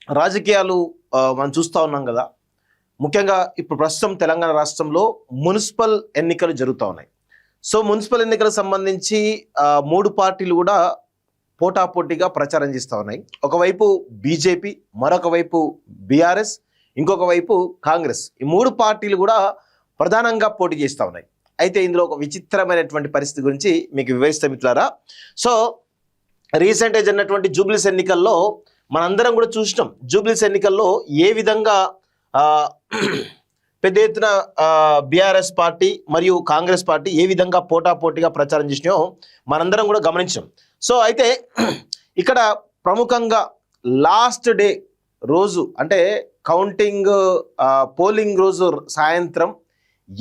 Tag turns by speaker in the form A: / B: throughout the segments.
A: రాజకీయాలు మనం చూస్తూ ఉన్నాం కదా. ముఖ్యంగా ఇప్పుడు ప్రస్తుతం తెలంగాణ రాష్ట్రంలో మున్సిపల్ ఎన్నికలు జరుగుతూ ఉన్నాయి. సో మున్సిపల్ ఎన్నికలకు సంబంధించి 3 పార్టీలు కూడా పోటాపోటీగా ప్రచారం చేస్తూ ఉన్నాయి. ఒకవైపు బీజేపీ, మరొక వైపు బీఆర్ఎస్, ఇంకొక వైపు కాంగ్రెస్. ఈ 3 పార్టీలు కూడా ప్రధానంగా పోటీ చేస్తూ ఉన్నాయి. అయితే ఇందులో ఒక విచిత్రమైనటువంటి పరిస్థితి గురించి మీకు వివరిస్తా మిత్రులారా. సో రీసెంట్గా జరిగినటువంటి జూబ్లీస్ ఎన్నికల్లో మనందరం కూడా చూసినాం. జూబ్లీస్ ఎన్నికల్లో ఏ విధంగా పెద్ద ఎత్తున బీఆర్ఎస్ పార్టీ మరియు కాంగ్రెస్ పార్టీ ఏ విధంగా పోటాపోటీగా ప్రచారం చేసినాయో మనందరం కూడా గమనించాం. సో అయితే ఇక్కడ ప్రముఖంగా లాస్ట్ డే రోజు అంటే కౌంటింగ్ పోలింగ్ రోజు సాయంత్రం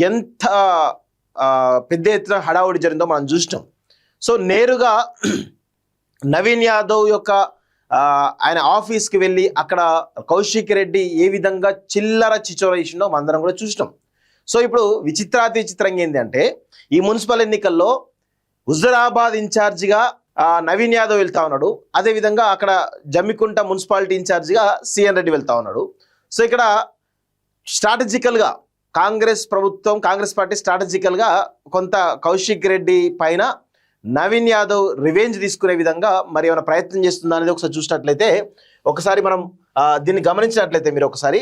A: ఎంత పెద్ద ఎత్తున హడావుడి జరిగిందో మనం చూసినాం. సో నేరుగా నవీన్ యాదవ్ యొక్క ఆయన ఆఫీస్కి వెళ్ళి అక్కడ కౌశిక్ రెడ్డి ఏ విధంగా చిల్లర చిచోర ఇచ్చిండో మనందరం కూడా చూసినాం. సో ఇప్పుడు విచిత్రంగా ఏంటి అంటే ఈ మున్సిపల్ ఎన్నికల్లో హుజురాబాద్ ఇన్ఛార్జిగా నవీన్ యాదవ్ వెళ్తా ఉన్నాడు. అదేవిధంగా అక్కడ జమ్మికుంట మున్సిపాలిటీ ఇన్ఛార్జిగా సిఎన్ రెడ్డి వెళ్తా ఉన్నాడు. సో ఇక్కడ స్ట్రాటజికల్గా కాంగ్రెస్ పార్టీ స్ట్రాటజికల్గా కొంత కౌశిక్ రెడ్డి పైన నవీన్ యాదవ్ రివెంజ్ తీసుకునే విధంగా మరి ఏమైనా ప్రయత్నం చేస్తుందా అనేది ఒకసారి చూసినట్లయితే, ఒకసారి మనం దీన్ని గమనించినట్లయితే మీరు ఒకసారి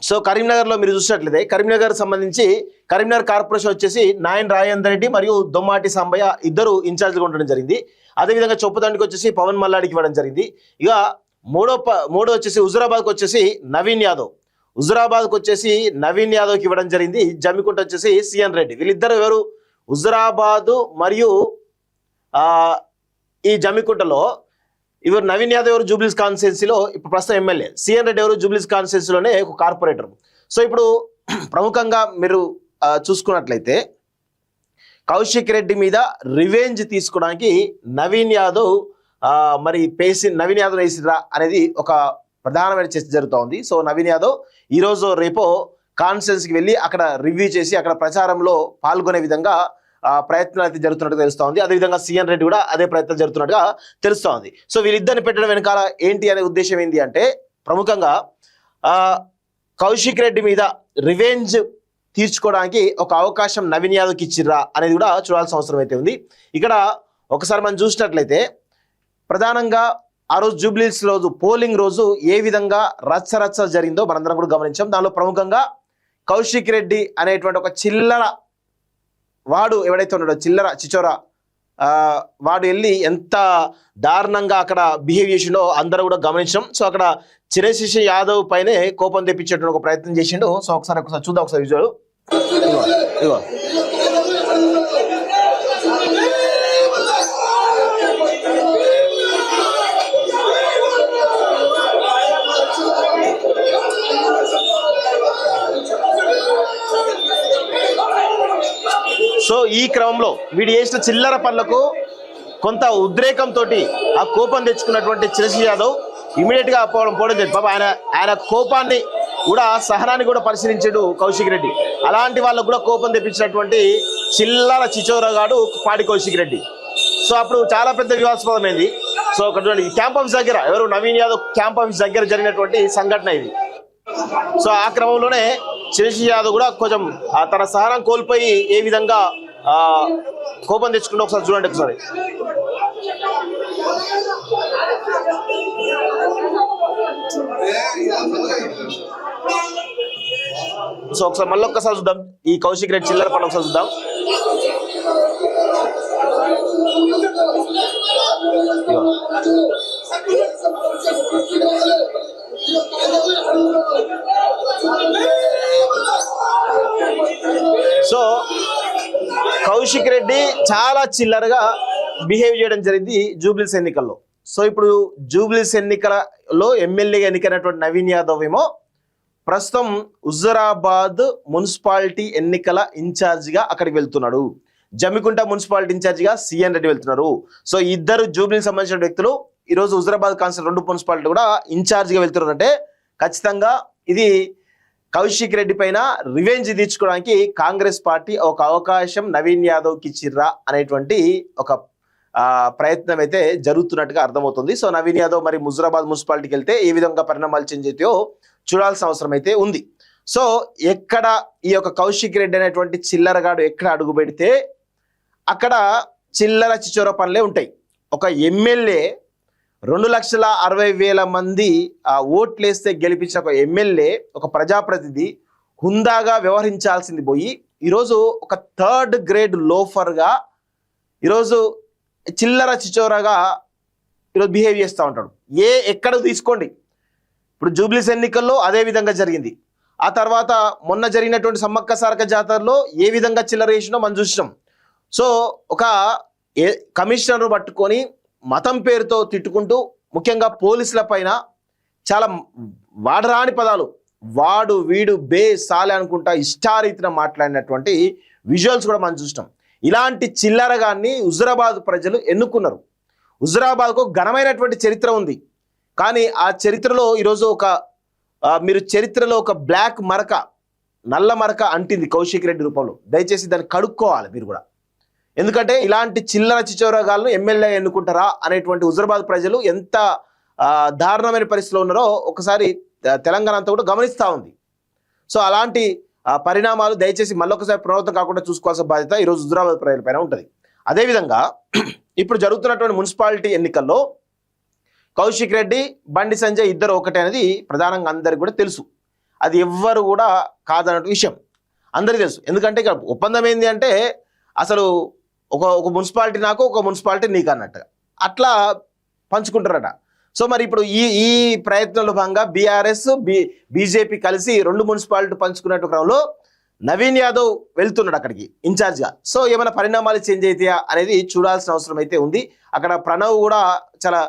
A: సో కరీంనగర్లో మీరు చూసినట్లయితే కరీంనగర్ సంబంధించి కరీంనగర్ కార్పొరేషన్ వచ్చేసి నాయన్ రాజేందర్ రెడ్డి మరియు దొమ్మాటి సాంబయ్య ఇద్దరు ఇన్ఛార్జ్గా ఉండడం జరిగింది. అదేవిధంగా చొప్పుదండికి వచ్చేసి పవన్ మల్లాడికి ఇవ్వడం జరిగింది. ఇక మూడో వచ్చేసి హుజురాబాద్కి వచ్చేసి నవీన్ యాదవ్కి ఇవ్వడం జరిగింది. జమ్మికుంట వచ్చేసి సిఎన్ రెడ్డి. వీళ్ళిద్దరు ఎవరు? హుజురాబాదు మరియు ఈ జమ్మికుంటలో ఇవరు నవీన్ యాదవ్ ఎవరు? జూబ్లీస్ కాన్స్టిట్యున్సీలో ఇప్పుడు ప్రస్తుతం ఎమ్మెల్యే. సిఎన్ రెడ్డి ఎవరు? జూబ్లీస్ కాన్స్టిట్యున్సీలోనే ఒక కార్పొరేటర్. సో ఇప్పుడు ప్రముఖంగా మీరు చూసుకున్నట్లయితే కౌశిక్ రెడ్డి మీద రివెంజ్ తీసుకోవడానికి నవీన్ యాదవ్ వేసిరా అనేది ఒక ప్రధానమైన చర్చ జరుగుతూ ఉంది. సో నవీన్ యాదవ్ ఈరోజు రేపో కాన్ఫరెన్స్కి వెళ్ళి అక్కడ రివ్యూ చేసి అక్కడ ప్రచారంలో పాల్గొనే విధంగా ప్రయత్నాలు అయితే జరుగుతున్నట్టుగా తెలుస్తూ ఉంది. అదేవిధంగా సిఎన్ రెడ్డి కూడా అదే ప్రయత్నం జరుగుతున్నట్టుగా తెలుస్తూ ఉంది. సో వీళ్ళిద్దరిని పెట్టడం వెనకాల ఏంటి అనే ఉద్దేశం ఏంటి అంటే ప్రముఖంగా కౌశిక్ రెడ్డి మీద రివెంజ్ తీర్చుకోవడానికి ఒక అవకాశం నవీన్ యాదవ్కి ఇచ్చిర్రా అనేది కూడా చూడాల్సిన అవసరం అయితే ఉంది. ఇక్కడ ఒకసారి మనం చూసినట్లయితే ప్రధానంగా ఆ రోజు జూబ్లీస్ రోజు పోలింగ్ రోజు ఏ విధంగా రచ్చ జరిగిందో మనందరం కూడా గమనించాం. దానిలో ప్రముఖంగా కౌశిక్ రెడ్డి అనేటువంటి ఒక చిల్లర వాడు ఎవడైతే ఉన్నాడో చిల్లర చిచోరా వాడు వెళ్ళి ఎంత దారుణంగా అక్కడ బిహేవ్ చేసిండో అందరూ కూడా గమనించాం. సో అక్కడ చిరంజీవి యాదవ్ పైనే కోపం తెప్పించేటువంటి ఒక ప్రయత్నం చేసిండు. సో ఒకసారి చూద్దాం ఒకసారి విజువల్. ఇగో సో ఈ క్రమంలో వీడు చేసిన చిల్లర పనులకు కొంత ఉద్రేకంతో ఆ కోపం తెచ్చుకున్నటువంటి చిరంజీవి యాదవ్ ఇమీడియట్ గా పోవడం జరిగింది. పాప ఆయన కోపాన్ని కూడా సహనాన్ని కూడా పరిశీలించాడు కౌశిక్ రెడ్డి. అలాంటి వాళ్ళకు కూడా కోపం తెప్పించినటువంటి చిల్లర చిచోరగాడు పాడి కౌశిక్ రెడ్డి. సో అప్పుడు చాలా పెద్ద వివాదాస్పదమైంది. సో అక్కడ క్యాంప్ ఆఫీస్ దగ్గర ఎవరు నవీన్ యాదవ్ క్యాంప్ ఆఫీస్ దగ్గర జరిగినటువంటి సంఘటన ఇది. సో ఆ క్రమంలోనే చిరంజీవి యాదవ్ కూడా కొంచెం తన సహనం కోల్పోయి ఏ విధంగా కోపం తెచ్చుకుంటే ఒకసారి చూడండి ఒకసారి. సో ఒకసారి మళ్ళీ ఒక్కసారి చూద్దాం ఈ కౌశిక్ రెడ్డి చిల్లర పని ఒకసారి చూద్దాం. సో కౌశిక్ రెడ్డి చాలా చిల్లరగా బిహేవ్ చేయడం జరిగింది జూబ్లీస్ ఎన్నికల్లో. సో ఇప్పుడు జూబ్లీస్ ఎన్నికలలో ఎమ్మెల్యేగా ఎన్నికైనటువంటి నవీన్ యాదవ్ ఏమో ప్రస్తుతం హుజురాబాద్ మున్సిపాలిటీ ఎన్నికల ఇన్ఛార్జిగా అక్కడికి వెళ్తున్నాడు. జమ్మికుంట మున్సిపాలిటీ ఇన్ఛార్జిగా సిఎన్ రెడ్డి వెళ్తున్నారు. సో ఇద్దరు జూబ్లీకి సంబంధించిన వ్యక్తులు ఈరోజు హుజురాబాద్ కాన్స్టిట్యూన్సీ 2 మున్సిపాలిటీ కూడా ఇన్ఛార్జిగా వెళ్తున్నారంటే ఖచ్చితంగా ఇది కౌశిక్ రెడ్డి పైన రివెంజ్ తీర్చుకోవడానికి కాంగ్రెస్ పార్టీ ఒక అవకాశం నవీన్ యాదవ్కి ఇచ్చిర్రా అనేటువంటి ఒక ప్రయత్నం అయితే జరుగుతున్నట్టుగా అర్థమవుతుంది. సో నవీన్ యాదవ్ మరి ముజరాబాద్ మున్సిపాలిటీకి వెళ్తే ఏ విధంగా పరిణామాలు చేంజ్ అవుతాయో చూడాల్సిన అవసరం అయితే ఉంది. సో ఎక్కడ ఈ యొక్క కౌశిక్ రెడ్డి అనేటువంటి చిల్లరగాడు ఎక్కడ అడుగు పెడితే అక్కడ చిల్లర చిచోర పనులే ఉంటాయి. ఒక ఎమ్మెల్యే 2,60,60,000 మంది ఓట్లేస్తే గెలిపించిన ఒక ఎమ్మెల్యే, ఒక ప్రజాప్రతినిధి హుందాగా వ్యవహరించాల్సింది పోయి ఈరోజు ఒక 3rd గ్రేడ్ లోఫర్గా ఈరోజు చిల్లర చిచోరగా ఈరోజు బిహేవ్ చేస్తూ ఉంటాడు. ఎక్కడ తీసుకోండి, ఇప్పుడు జూబ్లీస్ ఎన్నికల్లో అదే విధంగా జరిగింది. ఆ తర్వాత మొన్న జరిగినటువంటి సమ్మక్క సారక జాతరలో ఏ విధంగా చిల్లర చేసినో మనం చూసినాం. సో ఒక కమిషనర్ పట్టుకొని మతం పేరుతో తిట్టుకుంటూ, ముఖ్యంగా పోలీసుల పైన చాలా వాడరాని పదాలు, వాడు వీడు బే సాలే అనుకుంటా ఇష్టారీతిన మాట్లాడినటువంటి విజువల్స్ కూడా మనం చూసినాం. ఇలాంటి చిల్లరగాన్ని హుజురాబాద్ ప్రజలు ఎన్నుకున్నారు. హుజురాబాద్కు ఘనమైనటువంటి చరిత్ర ఉంది. కానీ ఆ చరిత్రలో ఈరోజు మీరు చరిత్రలో ఒక బ్లాక్ మరక, నల్ల మరక అంటింది కౌశిక్ రెడ్డి రూపంలో. దయచేసి దాన్ని కడుక్కోవాలి మీరు కూడా. ఎందుకంటే ఇలాంటి చిల్లర చిచోరగాలను ఎమ్మెల్యే ఎన్నుకుంటారా అనేటువంటి హుజురాబాద్ ప్రజలు ఎంత దారుణమైన పరిస్థితిలో ఉన్నారో ఒకసారి తెలంగాణ అంతా కూడా గమనిస్తూ ఉంది. సో అలాంటి పరిణామాలు దయచేసి మళ్ళొకసారి పునరావృతం కాకుండా చూసుకోవాల్సిన బాధ్యత ఈరోజు హుజురాబాద్ ప్రజలపైన ఉంటుంది. అదేవిధంగా ఇప్పుడు జరుగుతున్నటువంటి మున్సిపాలిటీ ఎన్నికల్లో కౌశిక్ రెడ్డి, బండి సంజయ్ ఇద్దరు ఒకటే అనేది ప్రధానంగా అందరికీ కూడా తెలుసు. అది ఎవ్వరు కూడా కాదన్న విషయం అందరికీ తెలుసు. ఎందుకంటే ఇక్కడ ఒప్పందం ఏంది అంటే అసలు ఒక మున్సిపాలిటీ నాకు, ఒక మున్సిపాలిటీ నీకు అన్నట్టుగా అట్లా పంచుకుంటారట. సో మరి ఇప్పుడు ఈ ప్రయత్నంలో భాగంగా బీఆర్ఎస్ బీజేపీ కలిసి 2 మున్సిపాలిటీ పంచుకున్నట్టు క్రమంలో నవీన్ యాదవ్ వెళ్తున్నాడు అక్కడికి ఇన్ఛార్జ్గా. సో ఏమైనా పరిణామాలు చేంజ్ అవుతాయా అనేది చూడాల్సిన అవసరం అయితే ఉంది. అక్కడ ప్రణవ్ కూడా చాలా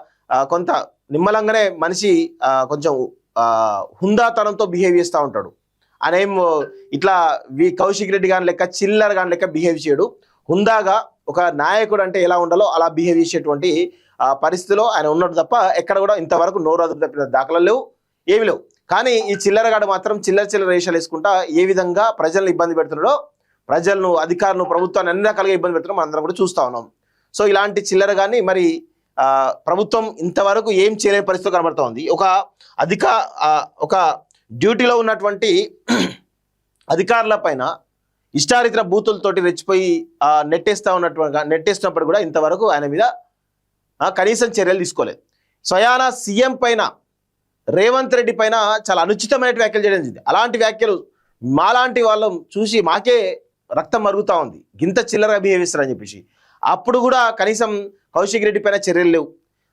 A: కొంత నిమ్మలంగానే మనిషి కొంచెం హుందాతనంతో బిహేవ్ చేస్తూ ఉంటాడు. అనేం ఇట్లా కౌశిక్ రెడ్డి గాని లెక్క చిల్లర్ గాని లెక్క బిహేవ్ చేయడు. హుందాగా ఒక నాయకుడు అంటే ఎలా ఉండాలో అలా బిహేవ్ చేసేటువంటి పరిస్థితిలో ఆయన ఉన్నాడు తప్ప ఎక్కడ కూడా ఇంతవరకు నోరు అదుపు తప్పిన దాఖలు లేవు, ఏమి లేవు. కానీ ఈ చిల్లరగాడు మాత్రం చిల్లర వేషాలు వేసుకుంటా ఏ విధంగా ప్రజలను ఇబ్బంది పెడుతున్నాడో, ప్రజలను, అధికారులను, ప్రభుత్వాన్ని అన్ని రకాలుగా ఇబ్బంది పెడుతున్నాం మనందరం కూడా చూస్తూ ఉన్నాం. సో ఇలాంటి చిల్లరగాన్ని మరి ప్రభుత్వం ఇంతవరకు ఏం చేయలేని పరిస్థితి కనబడుతూ ఉంది. ఒక డ్యూటీలో ఉన్నటువంటి అధికారుల పైన ఇష్టారీతిన బూతులతోటి రెచ్చిపోయి నెట్టేస్తున్నప్పుడు కూడా ఇంతవరకు ఆయన మీద కనీసం చర్యలు తీసుకోలేదు. స్వయాన సీఎం పైన, రేవంత్ రెడ్డి పైన చాలా అనుచితమైన వ్యాఖ్యలు చేయడం జరిగింది. అలాంటి వ్యాఖ్యలు మాలాంటి వాళ్ళం చూసి మాకే రక్తం మరుగుతూ ఉంది, గింత చిల్లరగా బిహేవ్ చేస్తారని చెప్పేసి. అప్పుడు కూడా కనీసం కౌశిక్ రెడ్డి పైన చర్యలు లేవు.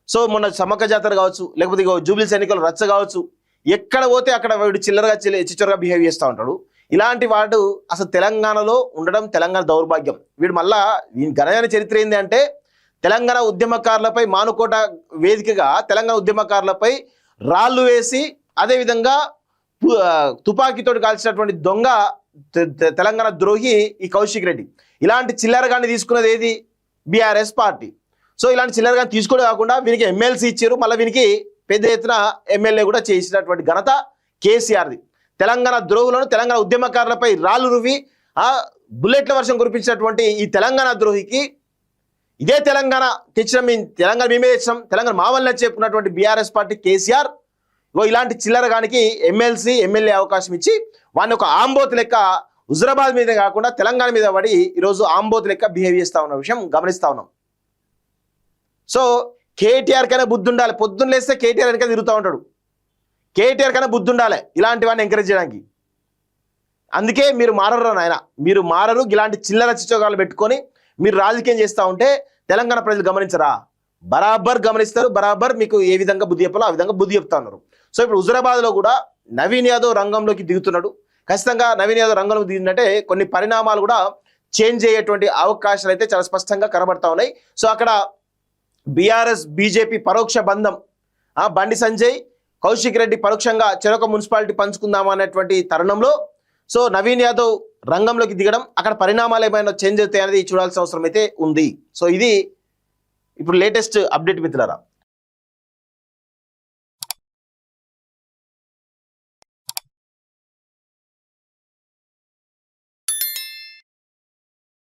A: సో మొన్న సమ్మక్క జాతర కావచ్చు, లేకపోతే జూబ్లీస్ ఎన్నికలు రచ్చ కావచ్చు, ఎక్కడ పోతే అక్కడ వీడు చిచ్చరగా బిహేవ్ చేస్తూ ఉంటాడు. ఇలాంటి వాడు అసలు తెలంగాణలో ఉండడం తెలంగాణ దౌర్భాగ్యం. వీడు మళ్ళా ఘనమైన చరిత్ర ఏంటి అంటే తెలంగాణ ఉద్యమకారులపై మానుకోట వేదికగా తెలంగాణ ఉద్యమకారులపై రాళ్ళు వేసి అదేవిధంగా తుపాకీతోటి కాల్చినటువంటి దొంగ తెలంగాణ ద్రోహి ఈ కౌశిక్ రెడ్డి. ఇలాంటి చిల్లరగాన్ని తీసుకున్నది ఏది? BRS party. సో ఇలాంటి చిల్లరగాన్ని తీసుకోవడం కాకుండా వీనికి ఎమ్మెల్సీ ఇచ్చారు, మళ్ళీ వీనికి పెద్ద ఎత్తున ఎమ్మెల్యే కూడా చేసినటువంటి ఘనత కేసీఆర్ది. తెలంగాణ ద్రోహులను, తెలంగాణ ఉద్యమకారులపై రాళ్ళు రువి బుల్లెట్ల వర్షం కురిపించినటువంటి ఈ తెలంగాణ ద్రోహికి ఇదే తెలంగాణ తెలంగాణ మేమే తెచ్చినాం, తెలంగాణ మావల్ని చెప్పుకున్నటువంటి బీఆర్ఎస్ పార్టీ కేసీఆర్ ఇలాంటి చిల్లరగానికి ఎమ్మెల్సీ, ఎమ్మెల్యే అవకాశం ఇచ్చి వాడిని ఒక ఆంబోతు లెక్క హుజురాబాద్ మీద కాకుండా తెలంగాణ మీద పడి ఈరోజు ఆంబోతు లెక్క బిహేవ్ చేస్తూ ఉన్న విషయం గమనిస్తూ ఉన్నాం. సో కేటీఆర్ కైనా బుద్ధి ఉండాలి. పొద్దున్న లేస్తే కేటీఆర్ వెనక తిరుగుతూ ఉంటాడు. కేటీఆర్ కైనా బుద్ధి ఉండాలి ఇలాంటి వాడిని ఎంకరేజ్ చేయడానికి. అందుకే మీరు మారరు నాయన, మీరు మారరు. ఇలాంటి చిల్లర చిచ్చోగాలు పెట్టుకొని మీరు రాజకీయం చేస్తూ ఉంటే తెలంగాణ ప్రజలు గమనించరా? బరాబర్ గమనిస్తారు. బరాబర్ మీకు ఏ విధంగా బుద్ధి చెప్పాలో ఆ విధంగా బుద్ధి చెప్తా ఉన్నారు. సో ఇప్పుడు హుజురాబాద్లో కూడా నవీన్ యాదవ్ రంగంలోకి దిగుతున్నాడు. ఖచ్చితంగా నవీన్ యాదవ్ రంగంలోకి దిగినట్టే కొన్ని పరిణామాలు కూడా చేంజ్ అయ్యేటువంటి అవకాశాలు అయితే చాలా స్పష్టంగా కనబడతా ఉన్నాయి. సో అక్కడ బీఆర్ఎస్ బీజేపీ పరోక్ష బంధం, బండి సంజయ్, కౌశిక్ రెడ్డి పరోక్షంగా చెరొక మున్సిపాలిటీ పంచుకుందామా అనేటువంటి తరుణంలో సో నవీన్ యాదవ్ రంగంలోకి దిగడం, అక్కడ పరిణామాలు ఏమైనా చేంజ్ అవుతాయి అనేది చూడాల్సిన అవసరం అయితే ఉంది. సో ఇది ఇప్పుడు లేటెస్ట్ అప్డేట్ మిత్రులారా.